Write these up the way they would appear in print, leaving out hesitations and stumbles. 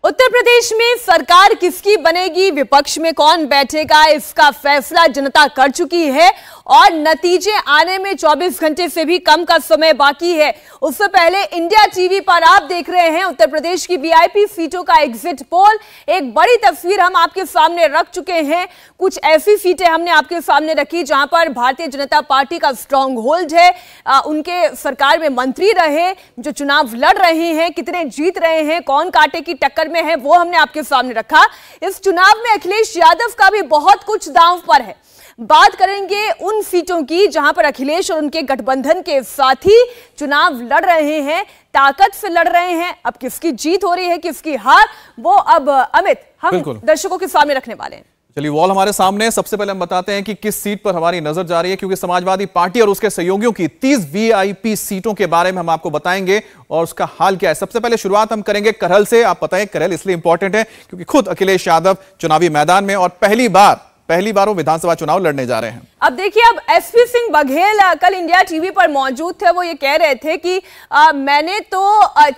उत्तर प्रदेश में सरकार किसकी बनेगी, विपक्ष में कौन बैठेगा, इसका फैसला जनता कर चुकी है और नतीजे आने में 24 घंटे से भी कम का समय बाकी है। उससे पहले इंडिया टीवी पर आप देख रहे हैं उत्तर प्रदेश की वीआईपी सीटों का एग्जिट पोल। एक बड़ी तस्वीर हम आपके सामने रख चुके हैं। कुछ ऐसी सीटें हमने आपके सामने रखी जहां पर भारतीय जनता पार्टी का स्ट्रॉन्ग होल्ड है, उनके सरकार में मंत्री रहे, जो चुनाव लड़ रहे हैं, कितने जीत रहे हैं, कौन कांटे की टक्कर में है, वो हमने आपके सामने रखा। इस चुनाव में अखिलेश यादव का भी बहुत कुछ दांव पर है। बात करेंगे उन सीटों की जहां पर अखिलेश और उनके गठबंधन के साथी चुनाव लड़ रहे हैं, ताकत से लड़ रहे हैं। अब किसकी जीत हो रही है, किसकी हार, वो अब अमित हम दर्शकों के सामने रखने वाले हैं। चलिए, वॉल हमारे सामने। सबसे पहले हम बताते हैं कि किस सीट पर हमारी नजर जा रही है, क्योंकि समाजवादी पार्टी और उसके सहयोगियों की 30 वीआईपी सीटों के बारे में हम आपको बताएंगे और उसका हाल क्या है। सबसे पहले शुरुआत हम करेंगे करहल से। आप बताएं, करहल इसलिए इंपॉर्टेंट है क्योंकि खुद अखिलेश यादव चुनावी मैदान में और पहली बार वो विधानसभा चुनाव लड़ने जा रहे हैं। अब देखिए, अब एसपी सिंह बघेल कल इंडिया टीवी पर मौजूद थे। वो ये कह रहे थे कि मैंने तो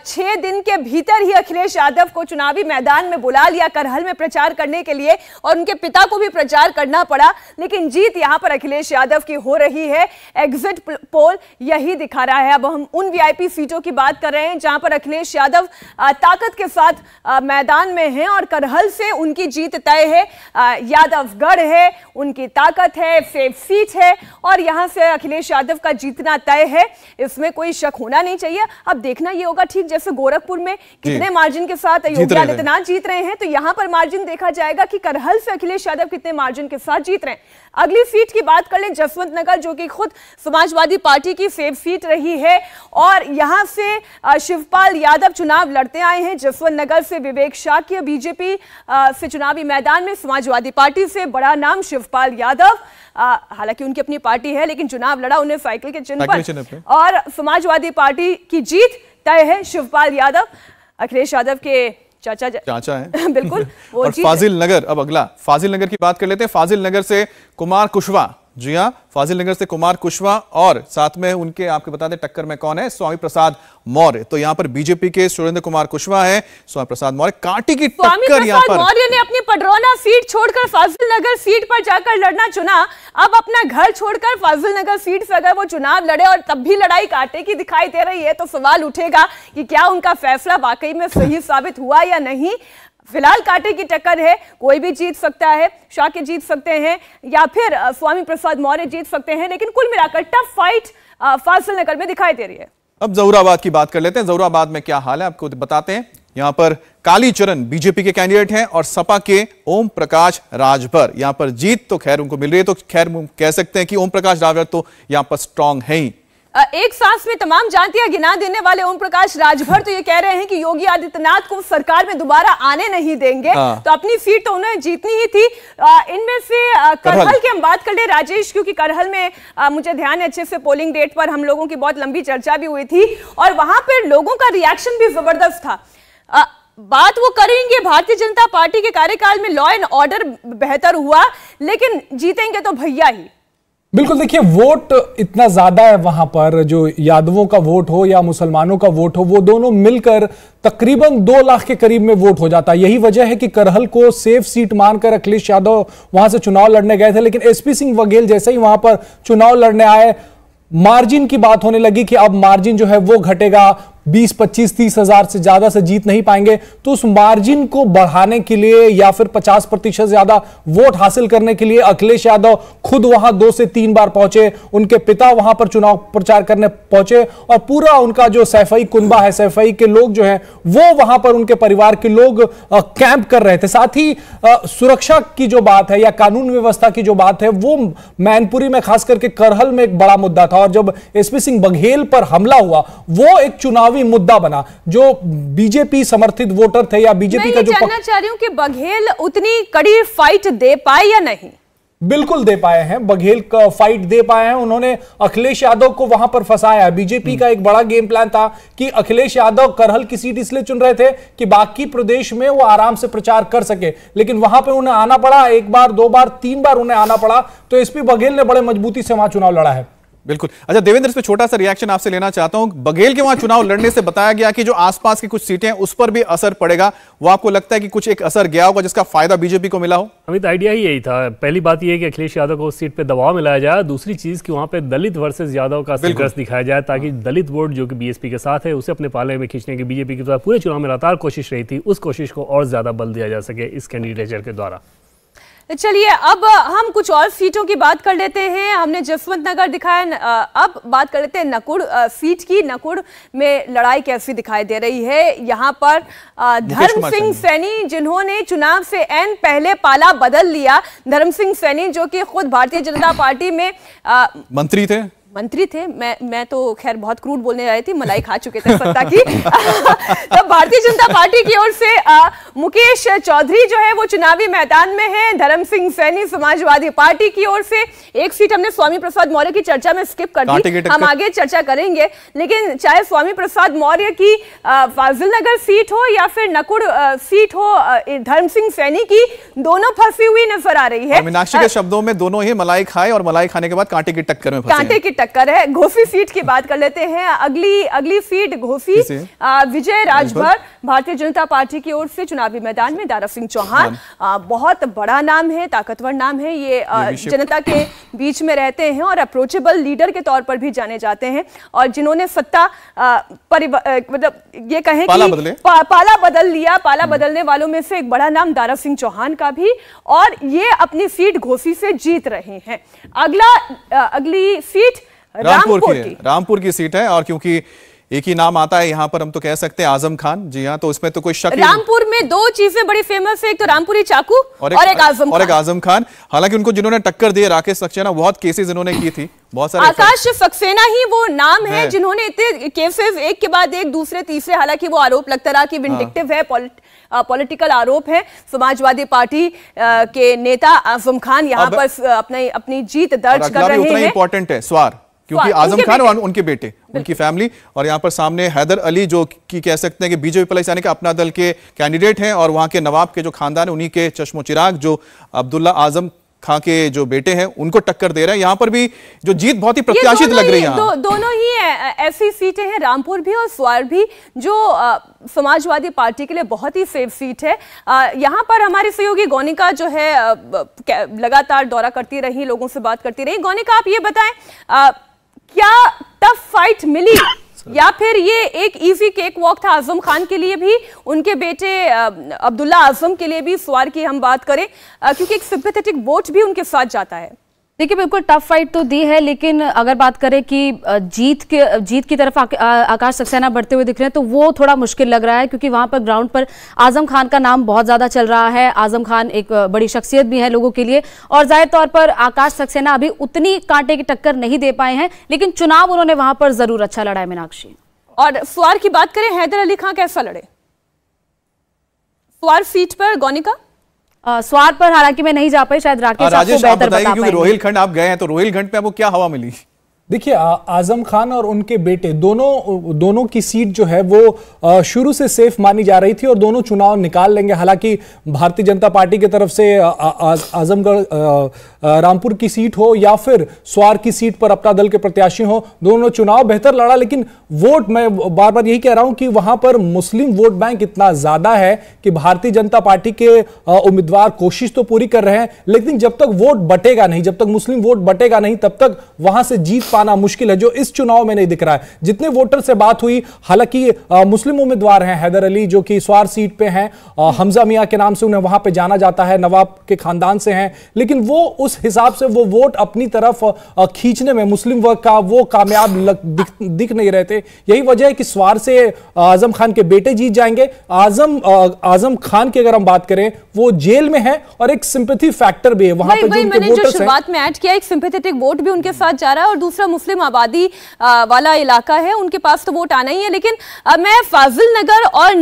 6 दिन के भीतर ही अखिलेश यादव को चुनावी मैदान में बुला लिया करहल में प्रचार करने के लिए, और उनके पिता को भी प्रचार करना पड़ा, लेकिन जीत यहां पर अखिलेश यादव की हो रही है। एग्जिट पोल यही दिखा रहा है। अब हम उन वीआईपी सीटों की बात कर रहे हैं जहां पर अखिलेश यादव ताकत के साथ मैदान में हैं और करहल से उनकी जीत तय है। यादवगढ़ है, उनकी ताकत है, सेफ सीट है और यहां से अखिलेश यादव का जीतना तय है, इसमें कोई शक होना नहीं चाहिए। अब देखना यह होगा, ठीक जैसे गोरखपुर में कितने मार्जिन के साथ योगी आदित्यनाथ जीत रहे हैं, तो यहां पर मार्जिन देखा जाएगा कि करहल से अखिलेश यादव कितने मार्जिन के साथ जीत रहे हैं। अगली सीट की बात कर लें, जसवंत नगर, जो कि खुद समाजवादी पार्टी की सेफ सीट रही है और यहां से शिवपाल यादव चुनाव लड़ते आए हैं। जसवंत नगर से विवेक शाक्य बीजेपी से चुनावी मैदान में, समाजवादी पार्टी से बड़ा नाम शिवपाल यादव, हालांकि उनकी अपनी पार्टी है लेकिन चुनाव लड़ा उन्हें साइकिल के चिन्ह पर, और समाजवादी पार्टी की जीत तय है। शिवपाल यादव अखिलेश यादव के चाचा हैं बिल्कुल। वो और फाजिल नगर, अब अगला फाजिल नगर की बात कर लेते हैं। फाजिल नगर से कुमार कुशवाहा, जी हाँ, फाजिल नगर से कुमार कुशवाहा और साथ में उनके आपके बता दें टक्कर में कौन है, स्वामी प्रसाद मौर्य। तो यहाँ पर बीजेपी के सुरेंद्र कुमार कुशवाहा है, स्वामी प्रसाद मौर्य कांटी की टक्कर। यहाँ पर मौर्य ने अपनी पडरौना सीट छोड़कर फाजिल नगर सीट पर जाकर लड़ना चुना। अब अपना घर छोड़कर फाजिल नगर सीट से अगर वो चुनाव लड़े और तब भी लड़ाई कांटे की दिखाई दे रही है, तो सवाल उठेगा कि क्या उनका फैसला वाकई में सही साबित हुआ या नहीं। फिलहाल कांटे की टक्कर है, कोई भी जीत सकता है, शाक्य जीत सकते हैं या फिर स्वामी प्रसाद मौर्य जीत सकते हैं, लेकिन कुल मिलाकर टफ फाइट फाजिल नगर में दिखाई दे रही है। अब जहूराबाद की बात कर लेते हैं। जहूराबाद में क्या हाल है आपको बताते हैं। यहां पर कालीचरण बीजेपी के कैंडिडेट हैं और सपा के ओम प्रकाश राजभर। यहां पर जीत तो खैर उनको मिल रही है, तो खैर कह सकते हैं कि ओम प्रकाश राजभर तो यहां पर स्ट्रांग है ही। एक सांस में तमाम जातियां गिना देने वाले ओम प्रकाश राजभर तो ये कह रहे हैं कि योगी आदित्यनाथ को सरकार में दोबारा आने नहीं देंगे, तो अपनी सीट तो उन्हें जीतनी ही थी। इनमें से करहल की हम बात कर ले राजेश, क्योंकि करहल में मुझे ध्यान है अच्छे से, पोलिंग डेट पर हम लोगों की बहुत लंबी चर्चा भी हुई थी और वहां पर लोगों का रिएक्शन भी जबरदस्त था। बात वो करेंगे, भारतीय जनता पार्टी के कार्यकाल में लॉ एंड ऑर्डर बेहतर हुआ, लेकिन जीतेंगे तो भैया ही। बिल्कुल, देखिए वोट इतना ज्यादा है वहां पर, जो यादवों का वोट हो या मुसलमानों का वोट हो, वो दोनों मिलकर तकरीबन 2 लाख के करीब में वोट हो जाता है। यही वजह है कि करहल को सेफ सीट मानकर अखिलेश यादव वहां से चुनाव लड़ने गए थे, लेकिन एसपी सिंह बघेल जैसे ही वहां पर चुनाव लड़ने आए, मार्जिन की बात होने लगी कि अब मार्जिन जो है वो घटेगा, 20, 25, 30 हजार से ज्यादा से जीत नहीं पाएंगे। तो उस मार्जिन को बढ़ाने के लिए या फिर 50% ज्यादा वोट हासिल करने के लिए अखिलेश यादव खुद वहां 2 से 3 बार पहुंचे, उनके पिता वहां पर चुनाव प्रचार करने पहुंचे और पूरा उनका जो सैफई कुनबा है, सैफई के लोग जो हैं वो वहां पर उनके परिवार के लोग कैंप कर रहे थे। साथ ही सुरक्षा की जो बात है या कानून व्यवस्था की जो बात है, वो मैनपुरी में खास करके करहल में एक बड़ा मुद्दा था और जब एसपी सिंह बघेल पर हमला हुआ, वो एक चुनावी मुद्दा बना। जो बीजेपी समर्थित वोटर थे या बीजेपी का जो, जानना चाह रही हूं कि बघेल उतनी कड़ी फाइट दे पाए या नहीं। बिल्कुल दे पाए हैं, बघेल का फाइट दे पाए हैं। उन्होंने अखिलेश यादव को वहां पर फंसाया। बीजेपी का एक बड़ा गेम प्लान था कि अखिलेश यादव करहल की सीट इसलिए चुन रहे थे कि बाकी प्रदेश में वो आराम से प्रचार कर सके, लेकिन वहां पे उन्हें आना पड़ा, 1 बार 2 बार 3 बार उन्हें आना पड़ा। तो एसपी बघेल ने बड़े मजबूती से वहां चुनाव लड़ा है। बिल्कुल। अच्छा देवेंद्र, इस पे छोटा सा रिएक्शन आपसे लेना चाहता हूं। बघेल के वहां चुनाव लड़ने से बताया गया कि जो आसपास की कुछ सीटें हैं उस पर भी असर पड़ेगा, वो आपको लगता है कि कुछ एक असर गया होगा जिसका फायदा बीजेपी को मिला हो? अमित, आइडिया ही यही था। पहली बात यह है कि अखिलेश यादव को उस सीट पे दबाव मिलाया जाए, दूसरी चीज कि वहां पे दलित वर्सेस यादव का संघर्ष दिखाया जाए, ताकि दलित वोट जो कि बीएसपी के साथ है उसे अपने पाले में खींचने की बीजेपी की पूरे चुनाव में लगातार कोशिश रही थी, उस कोशिश को और ज्यादा बल दिया जा सके इस कैंडिडेचर के द्वारा। चलिए अब हम कुछ और सीटों की बात कर लेते हैं। हमने जसवंत नगर दिखाया, अब बात कर लेते हैं नकुड़ सीट की। नकुड़ में लड़ाई कैसी दिखाई दे रही है? यहाँ पर धर्म सिंह सैनी, जिन्होंने चुनाव से एन पहले पाला बदल लिया। धर्म सिंह सैनी जो कि खुद भारतीय जनता पार्टी में मंत्री थे। मैं तो खैर बहुत क्रूड बोलने जा रही थी, मलाई खा चुके थे सत्ता की। तो भारतीय जनता पार्टी की ओर से मुकेश चौधरी जो है वो चुनावी मैदान में है। धर्म सिंह सैनी समाजवादी पार्टी की ओर से। एक सीट हमने स्वामी प्रसाद मौर्य की चर्चा में स्किप कर दी, हम आगे चर्चा करेंगे। लेकिन चाहे स्वामी प्रसाद मौर्य की फाजिल नगर सीट हो या फिर नकुड़ सीट हो, धर्म सिंह सैनी की दोनों फंसी हुई नजर आ रही है। मीनाक्षी के शब्दों में दोनों ही मलाई खाए और मलाई खाने के बाद कांटे की टक्कर में फंसे। टक्कर है। घोसी सीट की बात कर लेते हैं। अगली सीट घोसी, विजय राजभर भारतीय जनता पार्टी की ओर से चुनावी मैदान में। दारा सिंह चौहान बहुत बड़ा नाम है, ताकतवर नाम है, ये जनता के बीच में रहते हैं और अप्रोचेबल लीडर के तौर पर भी जाने जाते हैं, और जिन्होंने सत्ता मतलब ये कहें कि पाला बदल लिया। पाला बदलने वालों में से एक बड़ा नाम दारा सिंह चौहान का भी, और ये अपनी सीट घोसी से जीत रहे हैं। अगली सीट रामपुर की सीट है, और क्योंकि एक ही नाम आता है यहाँ पर, हम तो कह सकते हैं आजम खान। जी हाँ, तो इसमें तो कोई शक नहीं। रामपुर में दो चीजें बड़ी फेमस है, एक तो रामपुरी चाकू और एक आजम खान। हालांकि उनको जिन्होंने टक्कर दी राकेश सक्सेना, बहुत केसेस इन्होंने की थी, बहुत सारे। आकाश सक्सेना ही वो नाम है जिन्होंने इतने केसेस एक के बाद एक, दूसरे तीसरे, हालांकि वो आरोप लगता रहा कि विंडिक्टिव है, पॉलिटिकल आरोप है। समाजवादी पार्टी के नेता आजम खान यहाँ पर अपनी जीत दर्ज कर रहे हैं। उतना इंपॉर्टेंट है स्वार, क्योंकि आजम खान और उनके बेटे, उनकी फैमिली, और यहाँ पर सामने हैदर अली जो कि कह सकते हैं कि बीजेपी प्लस यानी कि अपना दल के कैंडिडेट हैं, और वहाँ के नवाब के जो खानदान है उन्हीं के चश्मो चिराग जो अब्दुल्ला आजम खां के जो बेटे हैं उनको टक्कर दे रहे हैं। यहाँ पर भी जो जीत बहुत ही प्रत्याशित लग रही है। दोनों ही ऐसी सीटें हैं, रामपुर भी और स्वार भी, जो समाजवादी पार्टी के लिए बहुत ही सेफ सीट है। यहाँ पर हमारी सहयोगी गौनिका जो है लगातार दौरा करती रही, लोगों से बात करती रही। गौनिका, आप ये बताएं, क्या टफ फाइट मिली या फिर ये एक इजी केक वॉक था आजम खान के लिए भी, उनके बेटे अब्दुल्ला आजम के लिए भी? स्वार की हम बात करें, क्योंकि एक सिंपैथेटिक वोट भी उनके साथ जाता है। देखिए, बिल्कुल टफ फाइट तो दी है, लेकिन अगर बात करें कि जीत की तरफ आकाश सक्सेना बढ़ते हुए दिख रहे हैं, तो वो थोड़ा मुश्किल लग रहा है, क्योंकि वहां पर ग्राउंड पर आजम खान का नाम बहुत ज्यादा चल रहा है। आजम खान एक बड़ी शख्सियत भी है लोगों के लिए, और जाहिर तौर पर आकाश सक्सेना अभी उतनी कांटे की टक्कर नहीं दे पाए हैं, लेकिन चुनाव उन्होंने वहां पर जरूर अच्छा लड़ा है। मीनाक्षी, और स्वार की बात करें, हैदर अली खां कैसा लड़े स्वार सीट पर? गौनिका, स्वार पर हालांकि मैं नहीं जा पाई, शायद राकेश आपको बेहतर बता पाएंगे, क्योंकि रोहिलखंड आप गए हैं, तो रोहिलखंड पे आपको क्या हवा मिली? देखिए, आजम खान और उनके बेटे दोनों की सीट जो है वो शुरू से सेफ मानी जा रही थी और दोनों चुनाव निकाल लेंगे। हालांकि भारतीय जनता पार्टी की तरफ से आजमगढ़ रामपुर की सीट हो या फिर स्वार की सीट पर अपना दल के प्रत्याशी हो, दोनों चुनाव बेहतर लड़ा, लेकिन वोट, मैं बार बार यही कह रहा हूं कि वहां पर मुस्लिम वोट बैंक इतना ज्यादा है कि भारतीय जनता पार्टी के उम्मीदवार कोशिश तो पूरी कर रहे हैं, लेकिन जब तक वोट बटेगा नहीं, जब तक मुस्लिम वोट बटेगा नहीं, तब तक वहां से जीत पाना मुश्किल है, जो इस चुनाव में नहीं दिख रहा है। जितने वोटर से बात हुई, हालांकि मुस्लिम उम्मीदवार हैं, हैदर अली जो कि स्वार सीट पे हैं, हमजा मियां के नाम से उन्हें वहां पे जाना जाता है, नवाब के खानदान से हैं, लेकिन वो उस हिसाब से वो वोट अपनी तरफ खींचने में मुस्लिम वर्ग का वो कामयाब दिख नहीं रहे थे। यही वजह है कि स्वार से आजम खान के बेटे जीत जाएंगे। आजम खान की अगर हम बात करें, वो जेल में है और एक सिंपैथी फैक्टर भी है वहां पे, जो उनके वोटर्स हैं। शुरुआत में ऐड किया, एक सिंपैथेटिक वोट भी उनके साथ जा रहा है, और दूसरा मुस्लिम आबादी वाला इलाका है, उनके पास तो वोट आना ही है। लेकिन मैं फाजिल नगर और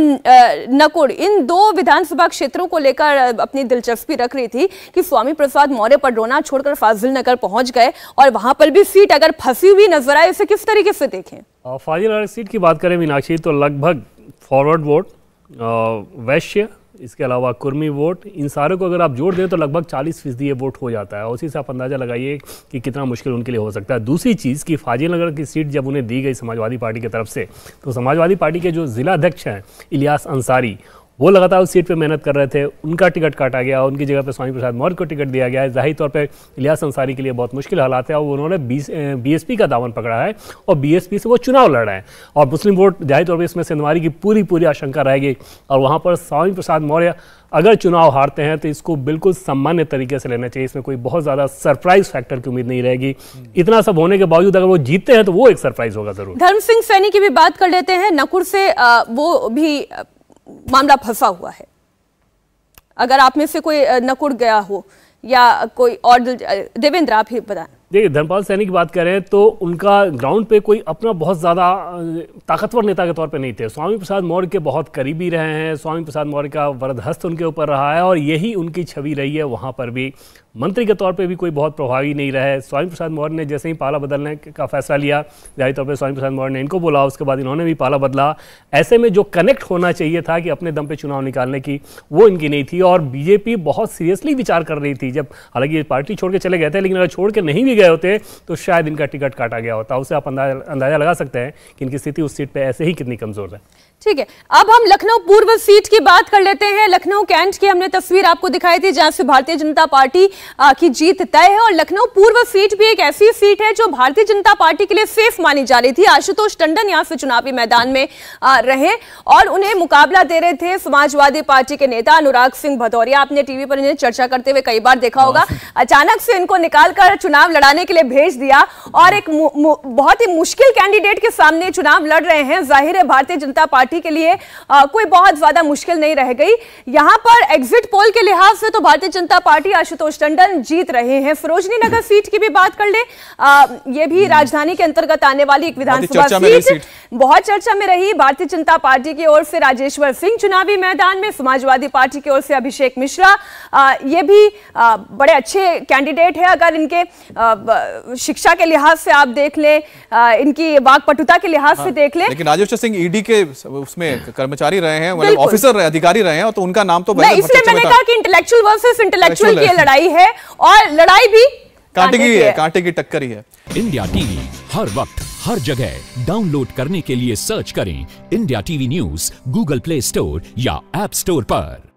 नकुड़, इन दो विधानसभा क्षेत्रों को लेकर अपनी दिलचस्पी रख रही थी कि स्वामी प्रसाद मौर्य पडरौना छोड़कर फाजिल नगर पहुंच गए, और वहां पर भी सीट अगर फंसी हुई नजर आए, इसे किस तरीके से देखें? फाजिल नगर सीट की बात करें मीनाक्षी, तो लगभग फॉरवर्ड वोट, वैश्य इसके अलावा कुर्मी वोट, इन सारे को अगर आप जोड़ दें तो लगभग 40% ये वोट हो जाता है। उसी से आप अंदाजा लगाइए कि कितना मुश्किल उनके लिए हो सकता है। दूसरी चीज़ कि फाजिलनगर की सीट जब उन्हें दी गई समाजवादी पार्टी की तरफ से, तो समाजवादी पार्टी के जो जिला अध्यक्ष हैं इलियास अंसारी, वो लगातार उस सीट पे मेहनत कर रहे थे, उनका टिकट काटा गया, उनकी जगह पे स्वामी प्रसाद मौर्य को टिकट दिया गया है। जाहिर तौर पे इलियास अंसारी के लिए बहुत मुश्किल हालात है और उन्होंने बीएसपी का दामन पकड़ा है और बीएसपी से वो चुनाव लड़ रहे हैं और मुस्लिम वोट जाहिर तौर पर इसमें सिंधवारी की पूरी आशंका रहेगी और वहाँ पर स्वामी प्रसाद मौर्य अगर चुनाव हारते हैं तो इसको बिल्कुल सामान्य तरीके से लेना चाहिए, इसमें कोई बहुत ज़्यादा सरप्राइज फैक्टर की उम्मीद नहीं रहेगी। इतना सब होने के बावजूद अगर वो जीतते हैं तो वो एक सरप्राइज होगा जरूर। धर्म सिंह सैनी की भी बात कर लेते हैं। नकुड़ से वो भी मामला फंसा हुआ है, अगर आप में से कोई नकुड़ गया हो या कोई और, देवेंद्र आप ही बताएं। देखिए, धर्मपाल सैनी की बात करें तो उनका ग्राउंड पे कोई अपना बहुत ज़्यादा ताकतवर नेता के तौर पे नहीं थे। स्वामी प्रसाद मौर्य के बहुत करीबी रहे हैं, स्वामी प्रसाद मौर्य का वरदहस्त उनके ऊपर रहा है और यही उनकी छवि रही है। वहाँ पर भी मंत्री के तौर पे भी कोई बहुत प्रभावी नहीं रहे। स्वामी प्रसाद मौर्य ने जैसे ही पाला बदलने का फैसला लिया, जाहिर तौर पे स्वामी प्रसाद मौर्य ने इनको बोला, उसके बाद इन्होंने भी पाला बदला। ऐसे में जो कनेक्ट होना चाहिए था कि अपने दम पे चुनाव निकालने की, वो इनकी नहीं थी और बीजेपी बहुत सीरियसली विचार कर रही थी। जब हालांकि ये पार्टी छोड़ के चले गए थे, लेकिन अगर छोड़ के नहीं भी गए होते तो शायद इनका टिकट काटा गया होता। उससे आप अंदाजा लगा सकते हैं कि इनकी स्थिति उस सीट पर ऐसे ही कितनी कमजोर है। ठीक है, अब हम लखनऊ पूर्व सीट की बात कर लेते हैं। लखनऊ कैंट की हमने तस्वीर आपको दिखाई थी जहां से भारतीय जनता पार्टी की जीत तय है और लखनऊ पूर्व सीट भी एक ऐसी सीट है जो भारतीय जनता पार्टी के लिए सेफ मानी जा रही थी। आशुतोष टंडन यहां से चुनावी मैदान में रहे और उन्हें मुकाबला दे रहे थे समाजवादी पार्टी के नेता अनुराग सिंह भदौरिया। आपने टीवी पर इन्हें चर्चा करते हुए कई बार देखा होगा। अचानक से इनको निकालकर चुनाव लड़ाने के लिए भेज दिया और एक बहुत ही मुश्किल कैंडिडेट के सामने चुनाव लड़ रहे हैं। जाहिर है भारतीय जनता पार्टी के लिए कोई बहुत ज्यादा मुश्किल नहीं रह गई। यहां पर एग्जिट पोल के लिहाज से तो भारतीय जनता पार्टी आशुतोष टंडन जीत रहे हैं। सरोजनी नगर सीट की भी बात कर ले, यह भी राजधानी के अंतर्गत आने वाली एक विधानसभा सीट बहुत चर्चा में रही। भारतीय जनता पार्टी की ओर से राजेश्वर सिंह चुनावी मैदान में, समाजवादी पार्टी की ओर से अभिषेक मिश्रा, ये भी बड़े अच्छे कैंडिडेट है। अगर इनके शिक्षा के लिहाज से आप देख ले, इनकी वाकपटुता के लिहाज से देख ले, लेकिन राजेश्वर सिंह ईडी के उसमें कर्मचारी रहे हैं, मतलब ऑफिसर रहे, अधिकारी रहे हैं, तो उनका नाम तो इसलिए मैंने कहा कि इंटेलेक्चुअल वर्सेस इंटेलेक्चुअल की लड़ाई है और लड़ाई भी कांटे की टक्कर ही है। इंडिया टीवी हर वक्त हर जगह डाउनलोड करने के लिए सर्च करें India TV news Google play store या ऐप स्टोर पर।